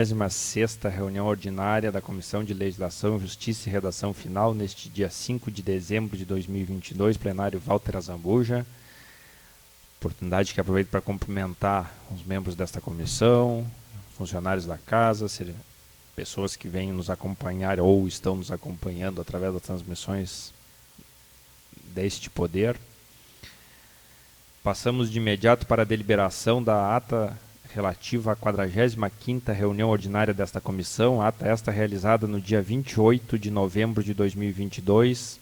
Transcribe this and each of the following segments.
26ª reunião ordinária da Comissão de Legislação, Justiça e Redação Final, neste dia 5 de dezembro de 2022, plenário Walter Azambuja. Oportunidade que aproveito para cumprimentar os membros desta comissão, funcionários da casa, pessoas que vêm nos acompanhar ou estão nos acompanhando através das transmissões deste poder. Passamos de imediato para a deliberação da ata relativa à 45ª reunião ordinária desta comissão, ata esta realizada no dia 28 de novembro de 2022.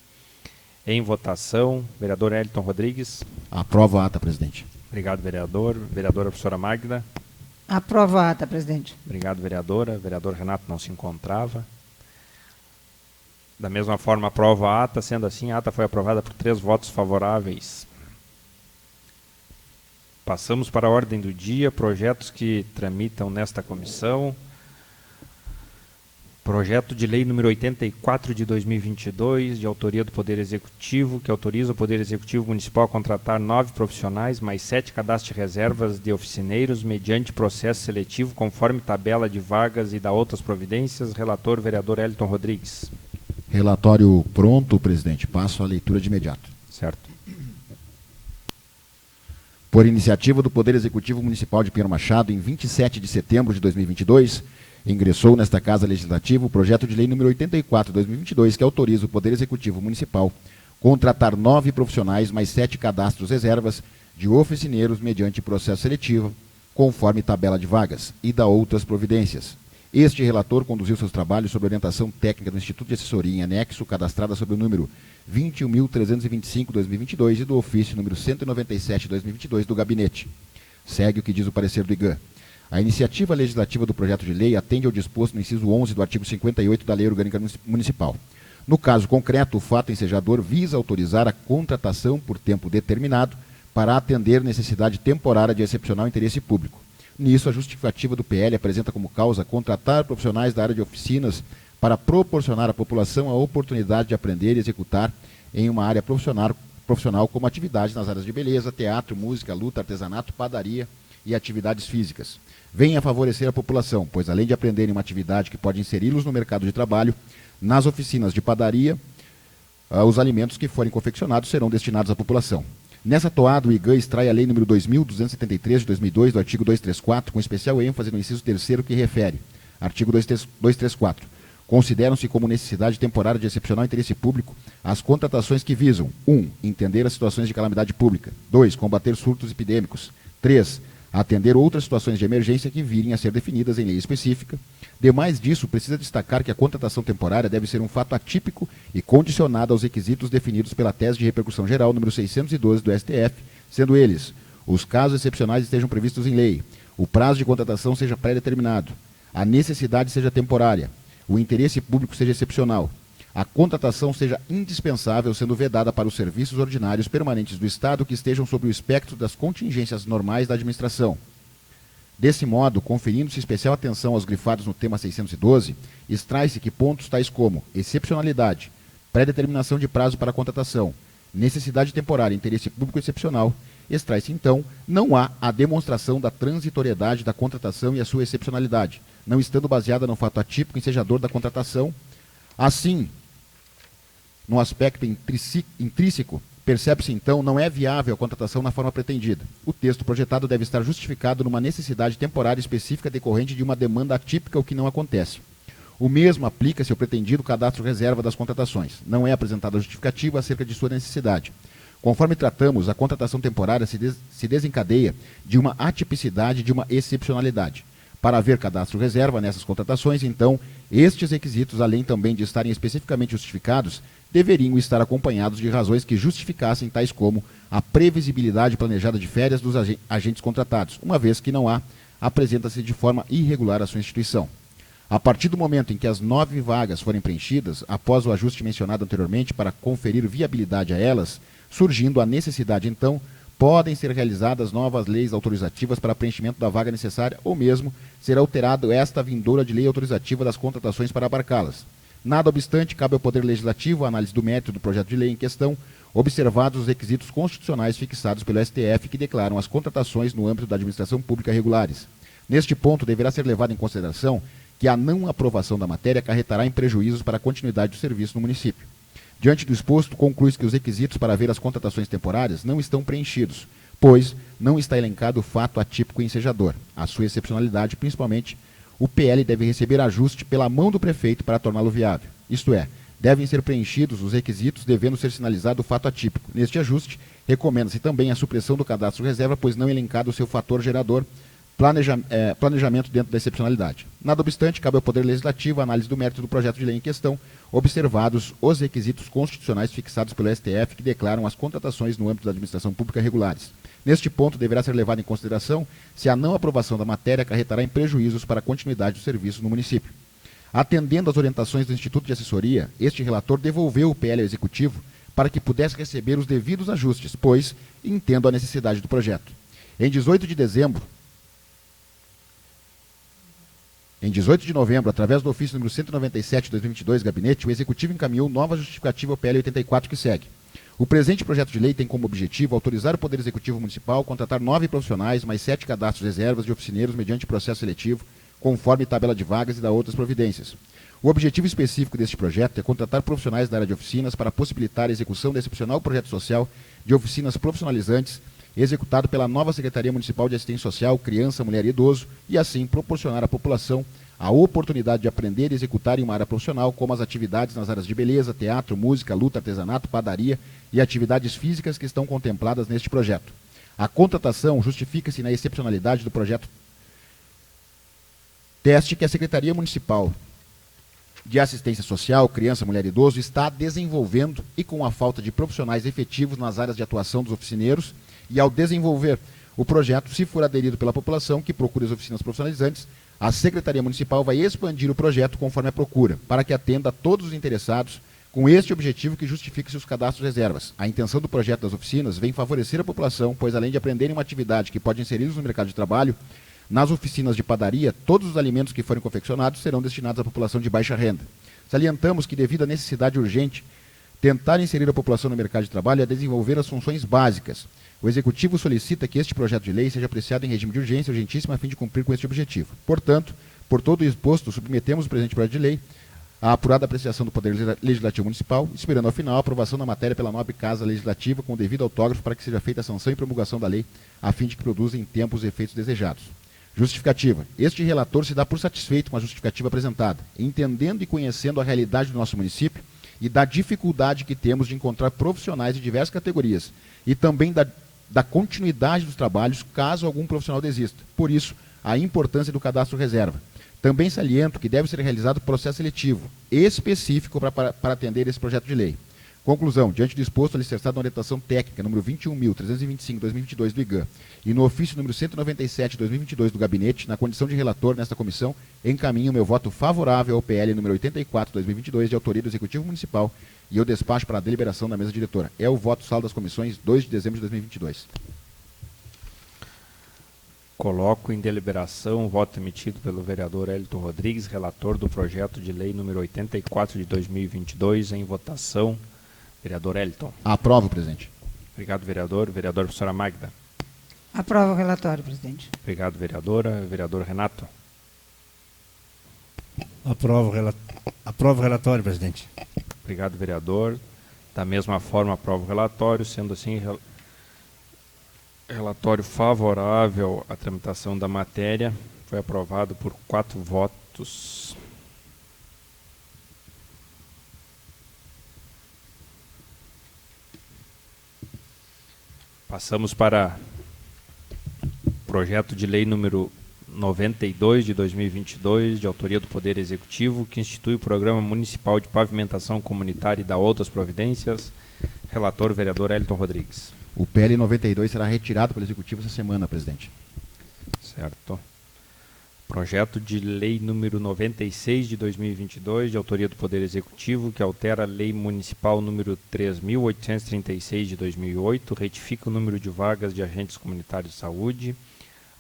Em votação, vereador Elton Rodrigues. Aprova a ata, presidente. Obrigado, vereador. Vereadora professora Magda. Aprova a ata, presidente. Obrigado, vereadora. Vereador Renato não se encontrava. Da mesma forma, aprova a ata. Sendo assim, a ata foi aprovada por 3 votos favoráveis. Passamos para a ordem do dia, projetos que tramitam nesta comissão. Projeto de lei número 84 de 2022, de autoria do Poder Executivo, que autoriza o Poder Executivo Municipal a contratar 9 profissionais, mais 7 cadastros de reservas de oficineiros, mediante processo seletivo, conforme tabela de vagas e da outras providências. Relator, vereador Elton Rodrigues. Relatório pronto, presidente. Passo à leitura de imediato. Certo. Por iniciativa do Poder Executivo Municipal de Pinheiro Machado, em 27 de setembro de 2022, ingressou nesta Casa Legislativa o projeto de lei número 84 de 2022, que autoriza o Poder Executivo Municipal contratar 9 profissionais, mais 7 cadastros reservas de oficineiros mediante processo seletivo, conforme tabela de vagas, e da outras providências. Este relator conduziu seus trabalhos sob orientação técnica do Instituto de Assessoria em anexo, cadastrada sob o número 21.325/2022 e do ofício número 197/2022 do gabinete. Segue o que diz o parecer do IGAN. A iniciativa legislativa do projeto de lei atende ao disposto no inciso 11 do artigo 58 da Lei Orgânica Municipal. No caso concreto, o fato ensejador visa autorizar a contratação por tempo determinado para atender necessidade temporária de excepcional interesse público. Nisso, a justificativa do PL apresenta como causa contratar profissionais da área de oficinas para proporcionar à população a oportunidade de aprender e executar em uma área profissional como atividades nas áreas de beleza, teatro, música, luta, artesanato, padaria e atividades físicas. Venha favorecer a população, pois além de aprenderem uma atividade que pode inseri-los no mercado de trabalho, nas oficinas de padaria, os alimentos que forem confeccionados serão destinados à população. Nessa toada, o IGAN extrai a Lei nº 2.273 de 2002, do artigo 234, com especial ênfase no inciso 3º que refere. Artigo 234. Consideram-se como necessidade temporária de excepcional interesse público as contratações que visam 1. Entender as situações de calamidade pública. 2. Combater surtos epidêmicos. 3. Atender outras situações de emergência que virem a ser definidas em lei específica. Demais disso, precisa destacar que a contratação temporária deve ser um fato atípico e condicionado aos requisitos definidos pela Tese de Repercussão Geral número 612 do STF, sendo eles: os casos excepcionais estejam previstos em lei, o prazo de contratação seja pré-determinado, a necessidade seja temporária, o interesse público seja excepcional, a contratação seja indispensável, sendo vedada para os serviços ordinários permanentes do Estado que estejam sob o espectro das contingências normais da administração. Desse modo, conferindo-se especial atenção aos grifados no tema 612, extrai-se que pontos tais como excepcionalidade, pré-determinação de prazo para a contratação, necessidade temporária e interesse público excepcional, extrai-se então, não há a demonstração da transitoriedade da contratação e a sua excepcionalidade, não estando baseada no fato atípico ensejador da contratação. Assim, no aspecto intrínseco, percebe-se então, não é viável a contratação na forma pretendida. O texto projetado deve estar justificado numa necessidade temporária específica decorrente de uma demanda atípica, o que não acontece. O mesmo aplica-se ao pretendido cadastro reserva das contratações. Não é apresentada justificativa acerca de sua necessidade. Conforme tratamos, a contratação temporária se desencadeia de uma atipicidade e de uma excepcionalidade. Para haver cadastro reserva nessas contratações, então, estes requisitos, além também de estarem especificamente justificados, deveriam estar acompanhados de razões que justificassem tais como a previsibilidade planejada de férias dos agentes contratados, uma vez que não há, apresenta-se de forma irregular a sua instituição. A partir do momento em que as 9 vagas forem preenchidas, após o ajuste mencionado anteriormente para conferir viabilidade a elas, surgindo a necessidade, então, podem ser realizadas novas leis autorizativas para preenchimento da vaga necessária ou mesmo ser alterada esta vindoura de lei autorizativa das contratações para abarcá-las. Nada obstante, cabe ao Poder Legislativo a análise do mérito do projeto de lei em questão, observados os requisitos constitucionais fixados pelo STF que declaram as contratações no âmbito da administração pública regulares. Neste ponto, deverá ser levado em consideração que a não aprovação da matéria acarretará em prejuízos para a continuidade do serviço no município. Diante do exposto, conclui-se que os requisitos para ver as contratações temporárias não estão preenchidos, pois não está elencado o fato atípico ensejador. A sua excepcionalidade, principalmente, o PL deve receber ajuste pela mão do prefeito para torná-lo viável. Isto é, devem ser preenchidos os requisitos, devendo ser sinalizado o fato atípico. Neste ajuste, recomenda-se também a supressão do cadastro reserva, pois não é elencado o seu fator gerador, planejamento dentro da excepcionalidade. Nada obstante, cabe ao Poder Legislativo a análise do mérito do projeto de lei em questão, observados os requisitos constitucionais fixados pelo STF que declaram as contratações no âmbito da administração pública regulares. Neste ponto, deverá ser levado em consideração se a não aprovação da matéria acarretará em prejuízos para a continuidade do serviço no município. Atendendo às orientações do Instituto de Assessoria, este relator devolveu o PL ao Executivo para que pudesse receber os devidos ajustes, pois entendo a necessidade do projeto. Em 18 de novembro, através do ofício número 197 de 2022, gabinete, o Executivo encaminhou nova justificativa ao PL 84 que segue. O presente projeto de lei tem como objetivo autorizar o Poder Executivo Municipal a contratar 9 profissionais, mais 7 cadastros reservas de oficineiros mediante processo seletivo, conforme tabela de vagas e da outras providências. O objetivo específico deste projeto é contratar profissionais da área de oficinas para possibilitar a execução do excepcional projeto social de oficinas profissionalizantes executado pela nova Secretaria Municipal de Assistência Social, Criança, Mulher e Idoso, e assim proporcionar à população a oportunidade de aprender e executar em uma área profissional, como as atividades nas áreas de beleza, teatro, música, luta, artesanato, padaria e atividades físicas que estão contempladas neste projeto. A contratação justifica-se na excepcionalidade do projeto teste que a Secretaria Municipal de Assistência Social, Criança, Mulher e Idoso está desenvolvendo e com a falta de profissionais efetivos nas áreas de atuação dos oficineiros, e ao desenvolver o projeto, se for aderido pela população que procura as oficinas profissionalizantes, a Secretaria Municipal vai expandir o projeto conforme a procura, para que atenda a todos os interessados, com este objetivo que justifique-se os cadastros reservas. A intenção do projeto das oficinas vem favorecer a população, pois além de aprenderem uma atividade que pode inseri-los no mercado de trabalho, nas oficinas de padaria, todos os alimentos que forem confeccionados serão destinados à população de baixa renda. Salientamos que, devido à necessidade urgente, tentar inserir a população no mercado de trabalho é desenvolver as funções básicas. O Executivo solicita que este projeto de lei seja apreciado em regime de urgência urgentíssima a fim de cumprir com este objetivo. Portanto, por todo o exposto, submetemos o presente projeto de lei à apurada apreciação do Poder Legislativo Municipal, esperando ao final a aprovação da matéria pela nobre Casa Legislativa com o devido autógrafo para que seja feita a sanção e promulgação da lei, a fim de que produza em tempo os efeitos desejados. Justificativa. Este relator se dá por satisfeito com a justificativa apresentada, entendendo e conhecendo a realidade do nosso município e da dificuldade que temos de encontrar profissionais de diversas categorias e também da continuidade dos trabalhos caso algum profissional desista. Por isso, a importância do cadastro reserva. Também saliento que deve ser realizado processo seletivo específico para atender esse projeto de lei. Conclusão, diante do exposto alicerçado na orientação técnica número 21.325/2022 do IGAN e no ofício número 197/2022 do gabinete, na condição de relator nesta comissão, encaminho meu voto favorável ao PL número 84/2022 de autoria do Executivo Municipal e eu despacho para a deliberação da mesa diretora. É o voto saldo das comissões 2 de dezembro de 2022. Coloco em deliberação o voto emitido pelo vereador Elton Rodrigues, relator do projeto de lei número 84 de 2022, em votação. Vereador Elton. Aprovo, presidente. Obrigado, vereador. Vereadora professora Magda. Aprova o relatório, presidente. Obrigado, vereadora. Vereador Renato. Aprovo o relatório, presidente. Obrigado, vereador. Da mesma forma, aprovo o relatório, sendo assim, relatório favorável à tramitação da matéria. Foi aprovado por 4 votos. Passamos para o projeto de lei número 92 de 2022, de autoria do Poder Executivo, que institui o Programa Municipal de Pavimentação Comunitária e dá outras providências. Relator, vereador Elton Rodrigues. O PL 92 será retirado pelo Executivo essa semana, presidente. Certo. Projeto de lei número 96 de 2022, de autoria do Poder Executivo, que altera a lei municipal número 3.836 de 2008, retifica o número de vagas de agentes comunitários de saúde,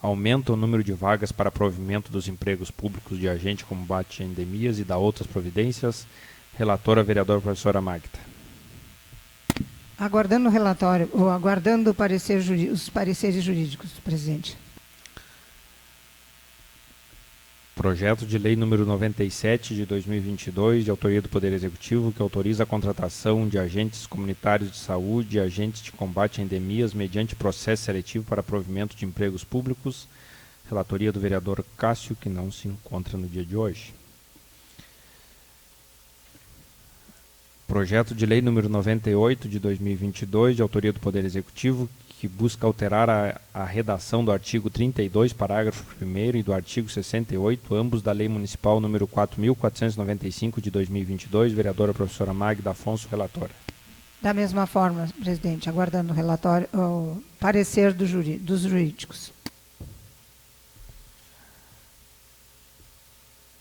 aumenta o número de vagas para provimento dos empregos públicos de agente combate a endemias e dá outras providências. Relatora, vereadora professora Magda. Aguardando o relatório, ou aguardando o parecer os pareceres jurídicos, presidente. Projeto de Lei número 97 de 2022, de autoria do Poder Executivo, que autoriza a contratação de agentes comunitários de saúde e agentes de combate a endemias mediante processo seletivo para provimento de empregos públicos. Relatoria do vereador Cássio, que não se encontra no dia de hoje. Projeto de Lei número 98 de 2022, de autoria do Poder Executivo, que busca alterar a redação do artigo 32, parágrafo 1º e do artigo 68, ambos da Lei Municipal número 4.495 de 2022, vereadora professora Magda Afonso, relatora. Da mesma forma, presidente, aguardando o relatório, o parecer dos jurídicos.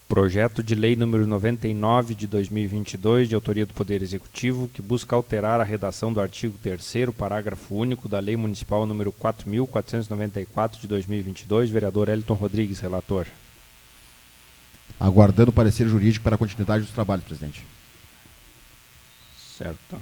Projeto de Lei número 99 de 2022, de autoria do Poder Executivo, que busca alterar a redação do artigo 3º, parágrafo único da Lei Municipal número 4.494 de 2022, vereador Elton Rodrigues, relator. Aguardando o parecer jurídico para a continuidade dos trabalhos, presidente. Certo.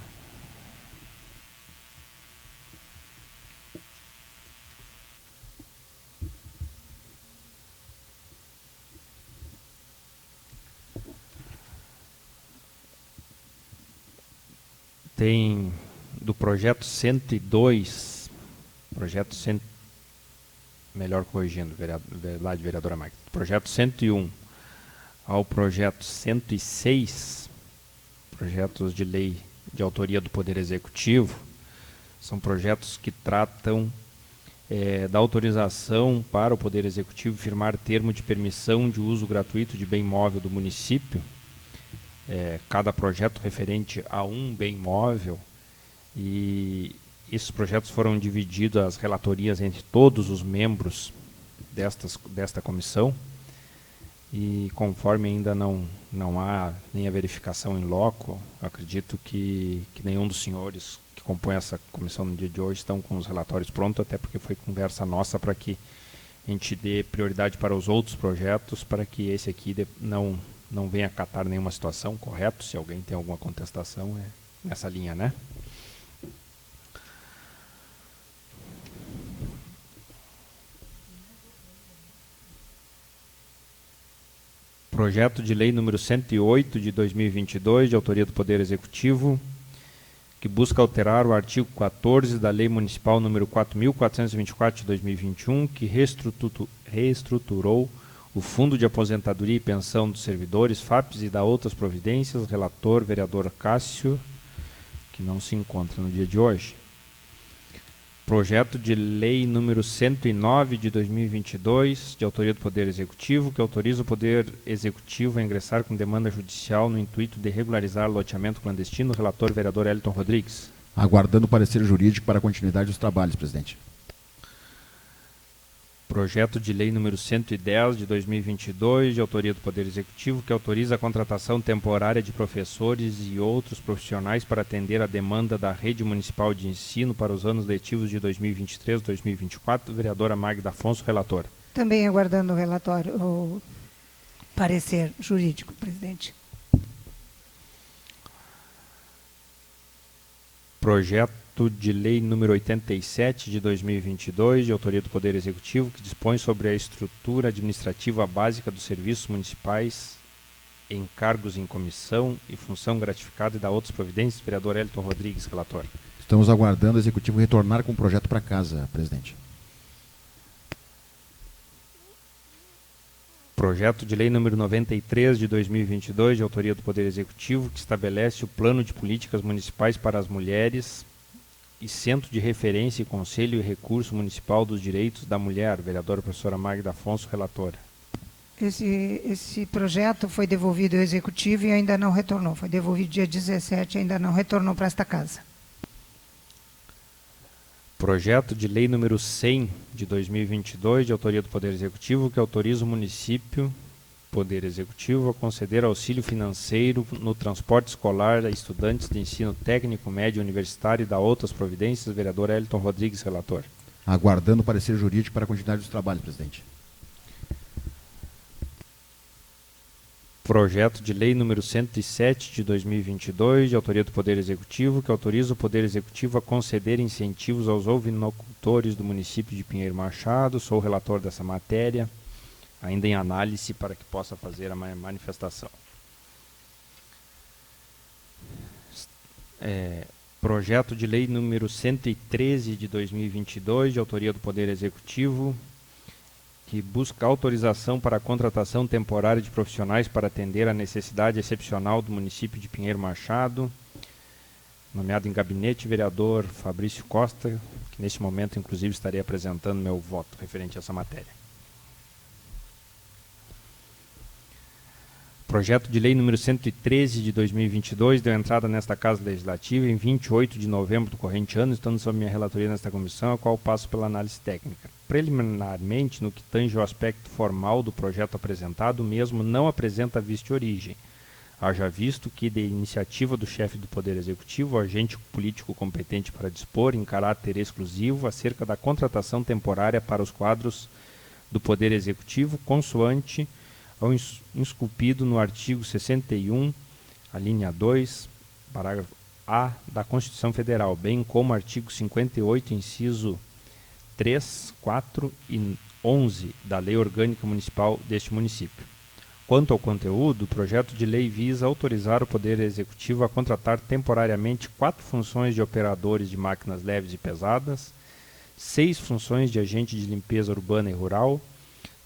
Tem do projeto 102, melhor corrigindo, vereadora Magda, projeto 101 ao projeto 106, projetos de lei de autoria do Poder Executivo, são projetos que tratam da autorização para o Poder Executivo firmar termo de permissão de uso gratuito de bem móvel do município, cada projeto referente a um bem móvel, e esses projetos foram divididos as relatorias entre todos os membros desta comissão, e conforme ainda não há nem a verificação em loco, acredito que nenhum dos senhores que compõem essa comissão no dia de hoje estão com os relatórios prontos, até porque foi conversa nossa para que a gente dê prioridade para os outros projetos, para que esse aqui não venha acatar nenhuma situação, correto? Se alguém tem alguma contestação, é nessa linha, né? Projeto de Lei número 108 de 2022, de autoria do Poder Executivo, que busca alterar o artigo 14 da Lei Municipal número 4.424 de 2021, que reestruturou o Fundo de Aposentadoria e Pensão dos Servidores, FAPES, e da outras providências. Relator, vereador Cássio, que não se encontra no dia de hoje. Projeto de Lei número 109 de 2022, de autoria do Poder Executivo, que autoriza o Poder Executivo a ingressar com demanda judicial no intuito de regularizar loteamento clandestino. Relator, vereador Elton Rodrigues. Aguardando o parecer jurídico para a continuidade dos trabalhos, presidente. Projeto de Lei número 110 de 2022, de autoria do Poder Executivo, que autoriza a contratação temporária de professores e outros profissionais para atender a demanda da Rede Municipal de Ensino para os anos letivos de 2023 e 2024. Vereadora Magda Afonso, relator. Também aguardando o relatório, o parecer jurídico, presidente. Projeto de Lei número 87 de 2022, de autoria do Poder Executivo, que dispõe sobre a estrutura administrativa básica dos serviços municipais, encargos em comissão e função gratificada e da outras providências. Vereador Elton Rodrigues, relator. Estamos aguardando o Executivo retornar com o projeto para casa, presidente. Projeto de Lei número 93 de 2022, de autoria do Poder Executivo, que estabelece o Plano de Políticas Municipais para as Mulheres e Centro de Referência e Conselho e Recurso Municipal dos Direitos da Mulher. Vereadora professora Magda Afonso, relatora. Esse projeto foi devolvido ao Executivo e ainda não retornou. Foi devolvido dia 17 e ainda não retornou para esta casa. Projeto de Lei número 100 de 2022, de autoria do Poder Executivo, que autoriza o município, Poder Executivo, a conceder auxílio financeiro no transporte escolar a estudantes de ensino técnico, médio, universitário e da outras providências. Vereador Elton Rodrigues, relator. Aguardando o parecer jurídico para a continuidade dos trabalhos, presidente. Projeto de Lei número 107 de 2022, de autoria do Poder Executivo, que autoriza o Poder Executivo a conceder incentivos aos ovinocultores do município de Pinheiro Machado. Sou o relator dessa matéria. ainda em análise para que possa fazer a manifestação. Projeto de lei número 113 de 2022, de autoria do Poder Executivo, que busca autorização para a contratação temporária de profissionais para atender a necessidade excepcional do município de Pinheiro Machado, nomeado em gabinete vereador Fabrício Costa, que neste momento, inclusive, estarei apresentando meu voto referente a essa matéria. Projeto de lei número 113 de 2022 deu entrada nesta Casa Legislativa em 28 de novembro do corrente ano, estando sob minha relatoria nesta comissão, a qual passo pela análise técnica. Preliminarmente, no que tange ao aspecto formal do projeto apresentado, o mesmo não apresenta vista e origem. Haja visto que, de iniciativa do chefe do Poder Executivo, o agente político competente para dispor, em caráter exclusivo, acerca da contratação temporária para os quadros do Poder Executivo, consoante ao esculpido no artigo 61, a linha 2, parágrafo A da Constituição Federal, bem como artigo 58, inciso 3, 4 e 11 da Lei Orgânica Municipal deste município. Quanto ao conteúdo, o projeto de lei visa autorizar o Poder Executivo a contratar temporariamente 4 funções de operadores de máquinas leves e pesadas, 6 funções de agente de limpeza urbana e rural,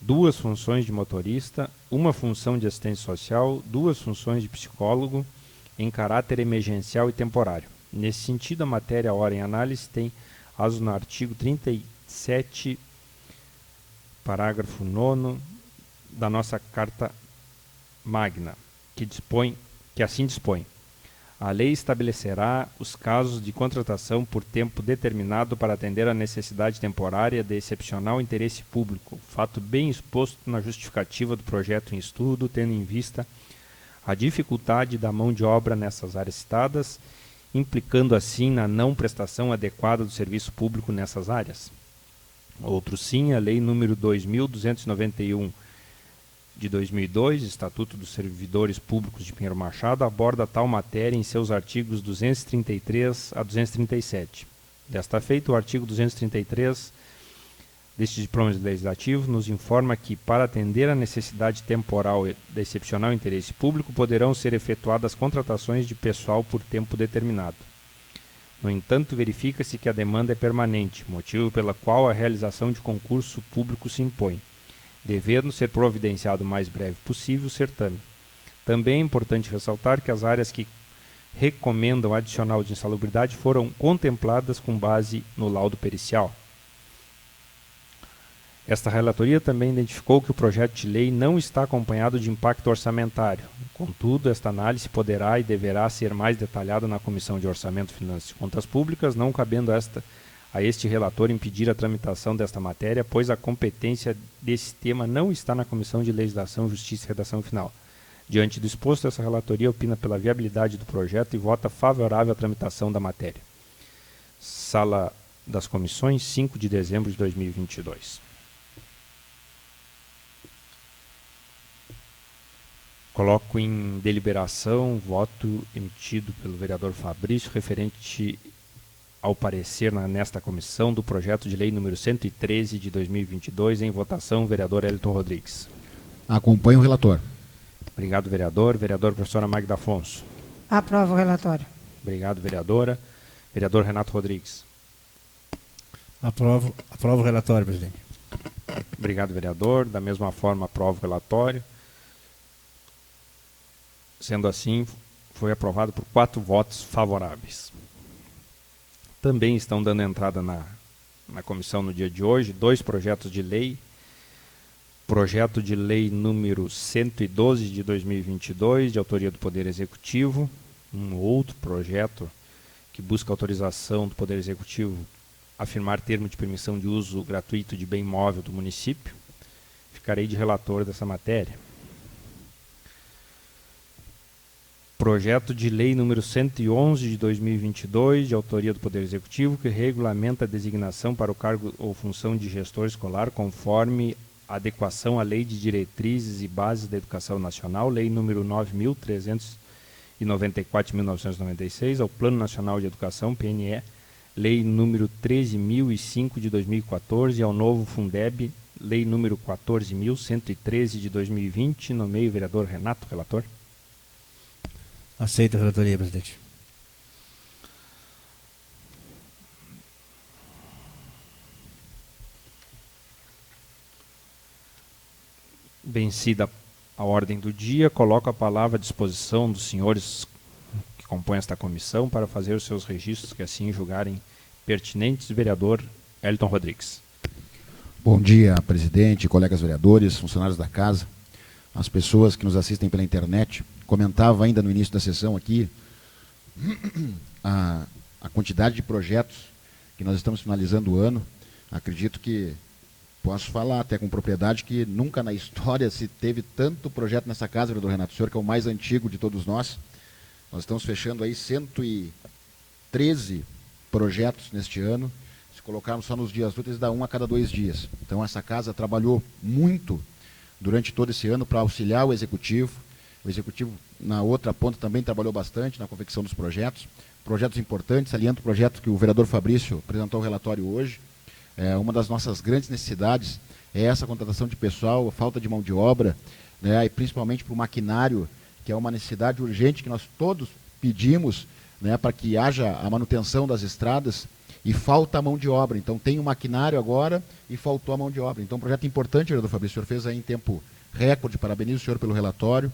2 funções de motorista, 1 função de assistente social, 2 funções de psicólogo, em caráter emergencial e temporário. Nesse sentido, a matéria ora em análise tem aso no artigo 37, parágrafo 9 da nossa Carta Magna, que assim dispõe. A lei estabelecerá os casos de contratação por tempo determinado para atender à necessidade temporária de excepcional interesse público, fato bem exposto na justificativa do projeto em estudo, tendo em vista a dificuldade da mão de obra nessas áreas citadas, implicando assim na não prestação adequada do serviço público nessas áreas. Outro sim, a Lei número 2291 de 2002, Estatuto dos Servidores Públicos de Pinheiro Machado, aborda tal matéria em seus artigos 233 a 237. Desta feita, o artigo 233 deste diploma legislativo nos informa que, para atender à necessidade temporal de excepcional interesse público, poderão ser efetuadas contratações de pessoal por tempo determinado. No entanto, verifica-se que a demanda é permanente, motivo pela qual a realização de concurso público se impõe, devendo ser providenciado o mais breve possível o certame. Também é importante ressaltar que as áreas que recomendam adicional de insalubridade foram contempladas com base no laudo pericial. Esta relatoria também identificou que o projeto de lei não está acompanhado de impacto orçamentário. Contudo, esta análise poderá e deverá ser mais detalhada na Comissão de Orçamento, Finanças e Contas Públicas, não cabendo a este relator impedir a tramitação desta matéria, pois a competência desse tema não está na Comissão de Legislação, Justiça e Redação Final. Diante do exposto, essa relatoria opina pela viabilidade do projeto e vota favorável à tramitação da matéria. Sala das Comissões, 5 de dezembro de 2022. Coloco em deliberação o voto emitido pelo vereador Fabrício referente ao parecer nesta comissão do projeto de lei número 113 de 2022, em votação, vereador Elton Rodrigues. Acompanho o relator. Obrigado, vereador. Vereadora professora Magda Afonso. Aprovo o relatório. Obrigado, vereadora. Vereador Renato Rodrigues. Aprovo o relatório, presidente. Obrigado, vereador. Da mesma forma, aprovo o relatório. Sendo assim, foi aprovado por 4 votos favoráveis. Também estão dando entrada na comissão no dia de hoje 2 projetos de lei. Projeto de lei número 112 de 2022, de autoria do Poder Executivo. Um outro projeto que busca autorização do Poder Executivo a firmar termo de permissão de uso gratuito de bem móvel do município. Ficarei de relator dessa matéria. Projeto de lei número 111 de 2022, de autoria do Poder Executivo, que regulamenta a designação para o cargo ou função de gestor escolar conforme a adequação à Lei de Diretrizes e Bases da Educação Nacional, Lei número 9.394 de 1996, ao Plano Nacional de Educação, PNE, Lei número 13.005 de 2014, e ao novo Fundeb, Lei número 14.113 de 2020, nomeio o vereador Renato, relator. Aceito a relatoria, presidente. Vencida a ordem do dia, coloco a palavra à disposição dos senhores que compõem esta comissão para fazer os seus registros que assim julgarem pertinentes. Vereador Elton Rodrigues. Bom dia, presidente, colegas vereadores, funcionários da casa, as pessoas que nos assistem pela internet. Comentava ainda no início da sessão aqui a quantidade de projetos que nós estamos finalizando o ano. Acredito que posso falar até com propriedade que nunca na história se teve tanto projeto nessa casa, vereador Renato, o senhor que é o mais antigo de todos nós. Nós estamos fechando aí 113 projetos neste ano. Se colocarmos só nos dias úteis, dá um a cada 2 dias. Então essa casa trabalhou muito durante todo esse ano para auxiliar o Executivo. O Executivo, na outra ponta, também trabalhou bastante na confecção dos projetos. Projetos importantes, saliento o projeto que o vereador Fabrício apresentou o relatório hoje. Uma das nossas grandes necessidades é essa contratação de pessoal, a falta de mão de obra, né, e principalmente para o maquinário, que é uma necessidade urgente que nós todos pedimos, né, para que haja a manutenção das estradas, e falta a mão de obra. Então tem o maquinário agora e faltou a mão de obra. Então um projeto importante, vereador Fabrício, o senhor fez aí em tempo recorde, parabenizo o senhor pelo relatório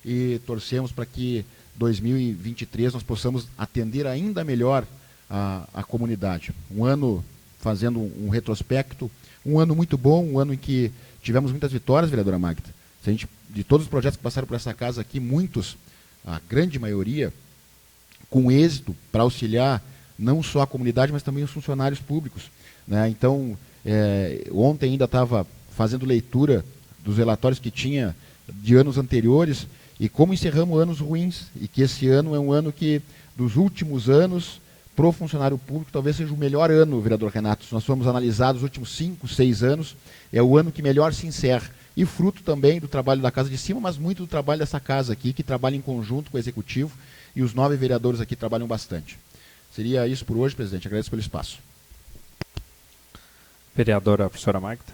e torcemos para que 2023 nós possamos atender ainda melhor a comunidade. Um ano fazendo um retrospecto, um ano muito bom, um ano em que tivemos muitas vitórias, vereadora Magda. Se a gente, de todos os projetos que passaram por essa casa aqui, muitos, a grande maioria, com êxito para auxiliar não só a comunidade, mas também os funcionários públicos, né? Então, ontem ainda estava fazendo leitura dos relatórios que tinha de anos anteriores e como encerramos anos ruins, e que esse ano é um ano que, dos últimos anos, para o funcionário público, talvez seja o melhor ano, vereador Renato. Se nós formos analisar os últimos 5, 6 anos, é o ano que melhor se encerra. E fruto também do trabalho da Casa de Cima, mas muito do trabalho dessa casa aqui, que trabalha em conjunto com o Executivo, e os 9 vereadores aqui trabalham bastante. Seria isso por hoje, presidente. Agradeço pelo espaço. Vereadora professora Magda.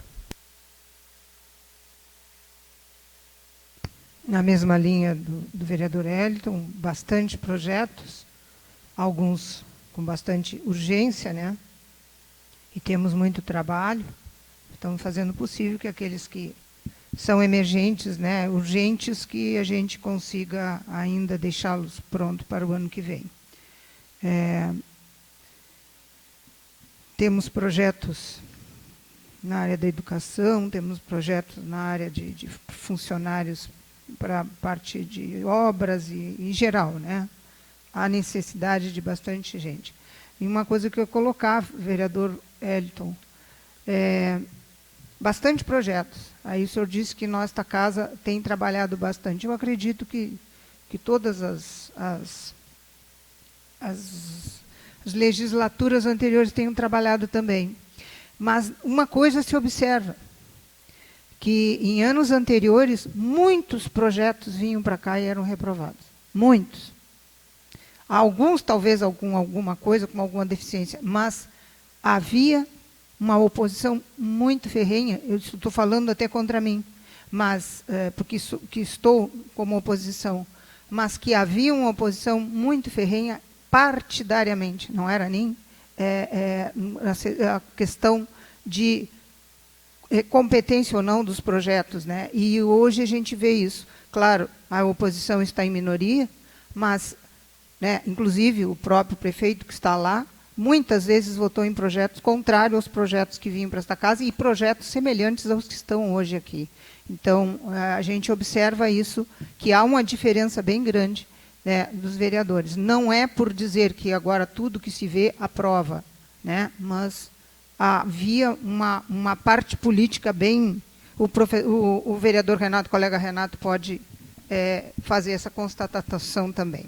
Na mesma linha do vereador Elton, bastante projetos, alguns com bastante urgência, né? E temos muito trabalho. Estamos fazendo o possível que aqueles que são emergentes, né, urgentes, que a gente consiga ainda deixá-los prontos para o ano que vem. Temos projetos na área da educação, temos projetos na área de funcionários para a parte de obras e em geral, né? Há necessidade de bastante gente. E uma coisa que eu colocava, vereador Elton, bastante projetos. Aí o senhor disse que nossa casa tem trabalhado bastante. Eu acredito que todas as legislaturas anteriores tenham trabalhado também. Mas uma coisa se observa, que em anos anteriores, muitos projetos vinham para cá e eram reprovados. Muitos. Alguns, talvez, alguma coisa, com alguma deficiência, mas havia uma oposição muito ferrenha. Eu estou falando até contra mim, mas porque que estou como oposição, mas que havia uma oposição muito ferrenha partidariamente, não era nem a questão de competência ou não dos projetos, né? E hoje a gente vê isso. Claro, a oposição está em minoria, mas, né, inclusive o próprio prefeito que está lá, muitas vezes votou em projetos contrários aos projetos que vinham para esta casa e projetos semelhantes aos que estão hoje aqui. Então, a gente observa isso, que há uma diferença bem grande, né, dos vereadores. Não é por dizer que agora tudo que se vê aprova, né, mas havia uma parte política bem... O vereador Renato, o colega Renato, pode fazer essa constatação também.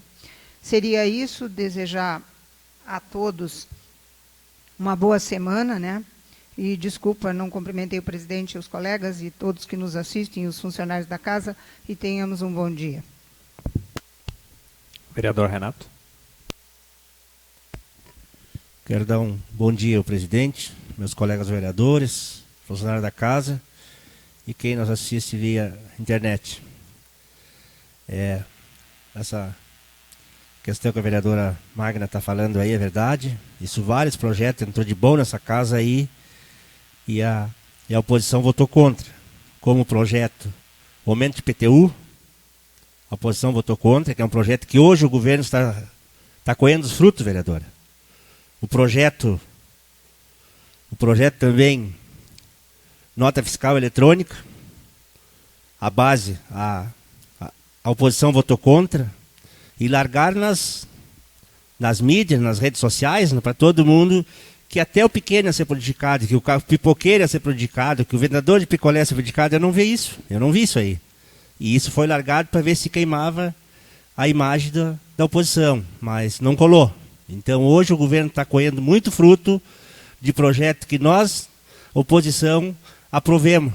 Seria isso, desejar a todos uma boa semana, né? E desculpa, não cumprimentei o presidente e os colegas e todos que nos assistem, os funcionários da casa, e tenhamos um bom dia. Vereador Renato. Quero dar um bom dia ao presidente, meus colegas vereadores, funcionários da casa e quem nos assiste via internet. Essa questão que a vereadora Magna está falando aí é verdade. Isso, vários projetos entrou de bom nessa casa aí e a oposição votou contra. Como o projeto Aumento de IPTU, a oposição votou contra, que é um projeto que hoje o governo está colhendo os frutos, vereadora. O projeto também, nota fiscal eletrônica, a base, a oposição votou contra, e largaram nas mídias, nas redes sociais, para todo mundo, que até o pequeno ia ser prejudicado, que o pipoqueiro ia ser prejudicado, que o vendedor de picolé ia ser prejudicado. Eu não vi isso aí. E isso foi largado para ver se queimava a imagem da oposição, mas não colou. Então hoje o governo está colhendo muito fruto de projeto que nós, oposição, aprovemos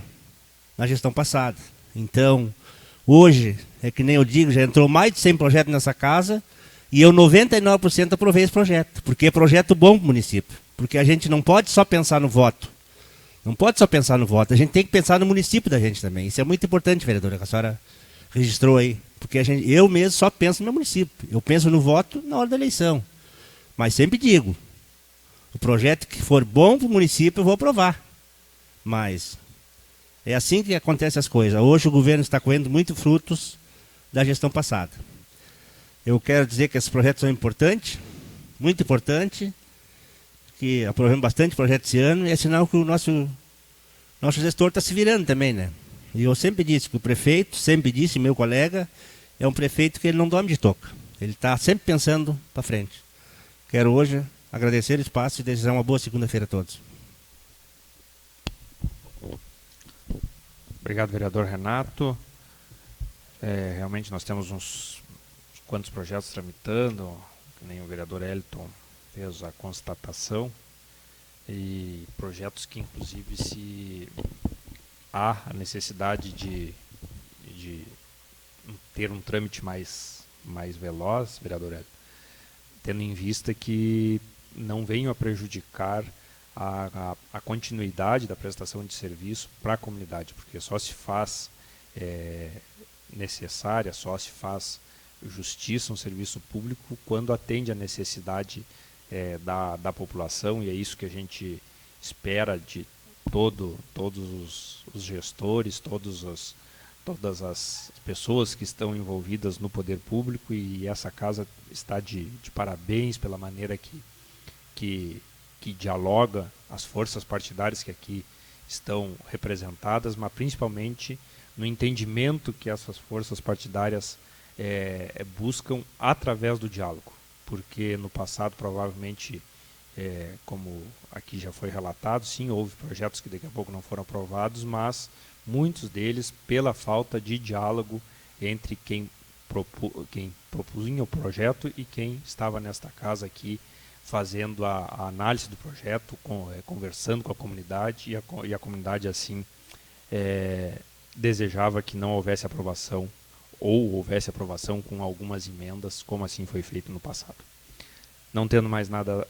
na gestão passada. Então, hoje, é que nem eu digo, já entrou mais de 100 projetos nessa casa e eu 99% aprovei esse projeto, porque é projeto bom para o município. Porque a gente não pode só pensar no voto. Não pode só pensar no voto, a gente tem que pensar no município da gente também. Isso é muito importante, vereadora, que a senhora registrou aí. Porque eu mesmo só penso no meu município. Eu penso no voto na hora da eleição. Mas sempre digo, o projeto que for bom para o município eu vou aprovar. Mas é assim que acontecem as coisas. Hoje o governo está colhendo muitos frutos da gestão passada. Eu quero dizer que esses projetos são importantes, muito importantes, que aprovamos bastante projetos esse ano, e é sinal que o nosso gestor está se virando também, né? E eu sempre disse que o prefeito, sempre disse, meu colega, é um prefeito que ele não dorme de toca. Ele está sempre pensando para frente. Quero hoje agradecer o espaço e desejar uma boa segunda-feira a todos. Obrigado, vereador Renato. Realmente nós temos uns quantos projetos tramitando, que nem o vereador Elton fez a constatação, e projetos que inclusive se há a necessidade de ter um trâmite mais veloz, vereador Elton, tendo em vista que não venham a prejudicar a continuidade da prestação de serviço para a comunidade, porque só se faz necessária, só se faz justiça, um serviço público, quando atende a necessidade da população, e é isso que a gente espera de todos os gestores, todas as pessoas que estão envolvidas no poder público, e essa casa está de parabéns pela maneira que dialoga as forças partidárias que aqui estão representadas, mas principalmente no entendimento que essas forças partidárias buscam através do diálogo, porque no passado provavelmente, como aqui já foi relatado, sim, houve projetos que daqui a pouco não foram aprovados, mas muitos deles pela falta de diálogo entre quem propunha o projeto e quem estava nesta casa aqui fazendo a análise do projeto, conversando com a comunidade, e a comunidade assim desejava que não houvesse aprovação, ou houvesse aprovação com algumas emendas, como assim foi feito no passado. Não tendo mais nada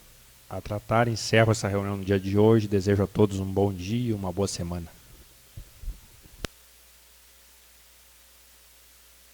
a tratar, encerro essa reunião no dia de hoje, desejo a todos um bom dia e uma boa semana.